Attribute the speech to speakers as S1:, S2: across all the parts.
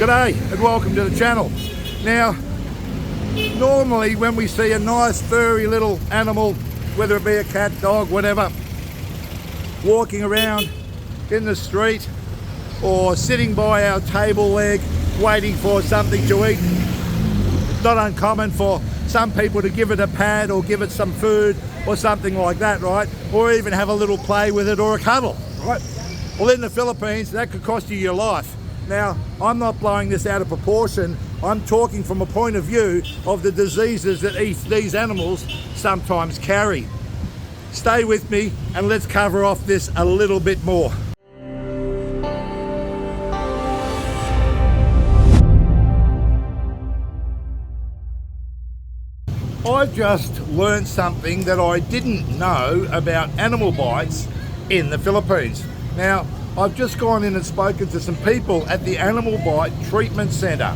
S1: G'day and welcome to the channel. Now, normally when we see a nice furry little animal, whether it be a cat, dog, whatever, walking around in the street or sitting by our table leg waiting for something to eat, it's not uncommon for some people to give it a pat or give it some food or something like that, right? Or even have a little play with it or a cuddle, right? Well, in the Philippines, that could cost you your life. Now, I'm not blowing this out of proportion. I'm talking from a point of view of the diseases that these animals sometimes carry. Stay with me and let's cover off this a little bit more. I've just learned something that I didn't know about animal bites in the Philippines. Now, I've just gone in and spoken to some people at the Animal Bite Treatment Centre.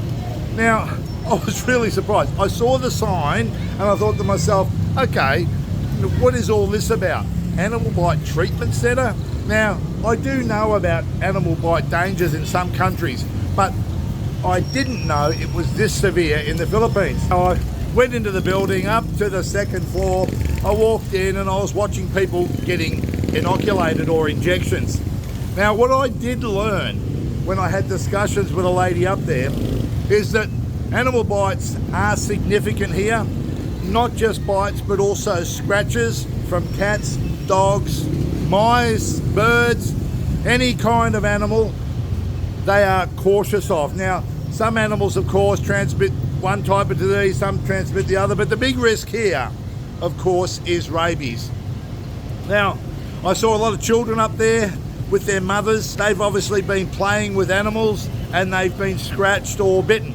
S1: Now, I was really surprised. I saw the sign and I thought to myself, okay, what is all this about? Animal Bite Treatment Centre? Now, I do know about animal bite dangers in some countries, but I didn't know it was this severe in the Philippines. So I went into the building, up to the second floor. I walked in and I was watching people getting inoculated or injections. Now, what I did learn when I had discussions with a lady up there is that animal bites are significant here. Not just bites, but also scratches from cats, dogs, mice, birds, any kind of animal they are cautious of. Now, some animals, of course, transmit one type of disease, some transmit the other, but the big risk here, of course, is rabies. Now, I saw a lot of children up there with their mothers. They've obviously been playing with animals and they've been scratched or bitten.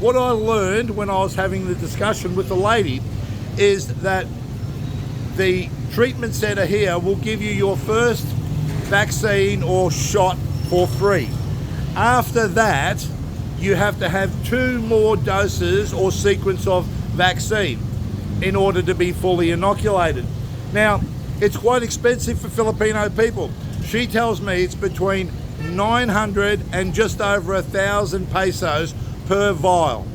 S1: What I learned when I was having the discussion with the lady is that the treatment centre here will give you your first vaccine or shot for free. After that, you have to have 2 more doses or sequence of vaccine in order to be fully inoculated. Now, it's quite expensive for Filipino people. She tells me it's between 900 and just over 1,000 pesos per vial.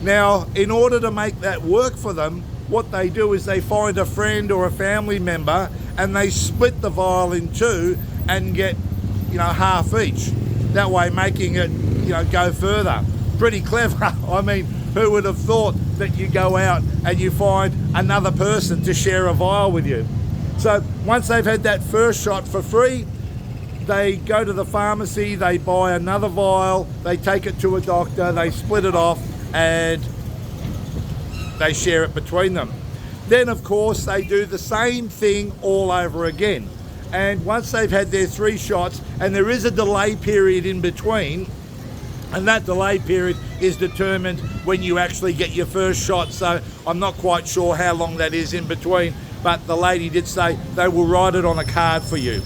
S1: Now, in order to make that work for them, what they do is they find a friend or a family member and they split the vial in 2 and get, half each. That way making it, go further. Pretty clever. I mean, who would have thought that you go out and you find another person to share a vial with you? So once they've had that first shot for free, they go to the pharmacy, they buy another vial, they take it to a doctor, they split it off and they share it between them. Then of course they do the same thing all over again. And once they've had their 3 shots, and there is a delay period in between, and that delay period is determined when you actually get your first shot. So I'm not quite sure how long that is in between, but the lady did say they will write it on a card for you.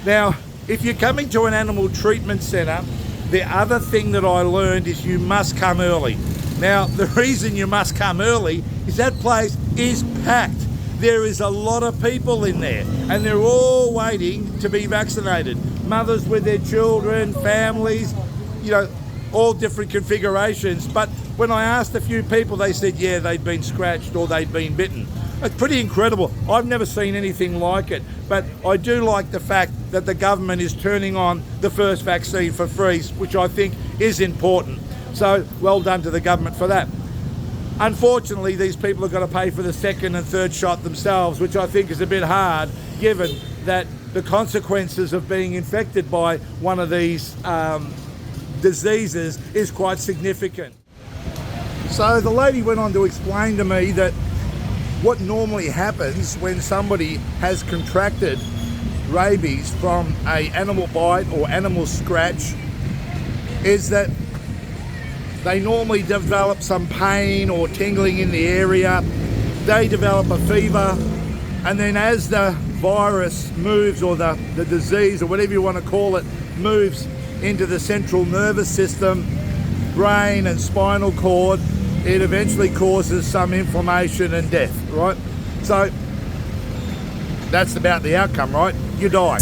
S1: Now, if you're coming to an animal treatment centre, the other thing that I learned is you must come early. Now, the reason you must come early is that place is packed. There is a lot of people in there and they're all waiting to be vaccinated. Mothers with their children, families, all different configurations. But when I asked a few people, they said, yeah, they'd been scratched or they'd been bitten. It's pretty incredible. I've never seen anything like it, but I do like the fact that the government is turning on the first vaccine for free, which I think is important. So well done to the government for that. Unfortunately, these people are going to pay for the 2nd and 3rd shot themselves, which I think is a bit hard, given that the consequences of being infected by one of these diseases is quite significant. So the lady went on to explain to me that what normally happens when somebody has contracted rabies from an animal bite or animal scratch is that they normally develop some pain or tingling in the area. They develop a fever, and then as the virus moves, or the disease, or whatever you want to call it, moves into the central nervous system, brain and spinal cord, it eventually causes some inflammation and death, right? So that's about the outcome, right? You die.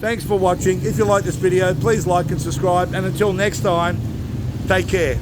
S1: Thanks for watching. If you like this video, please like and subscribe. And until next time, take care.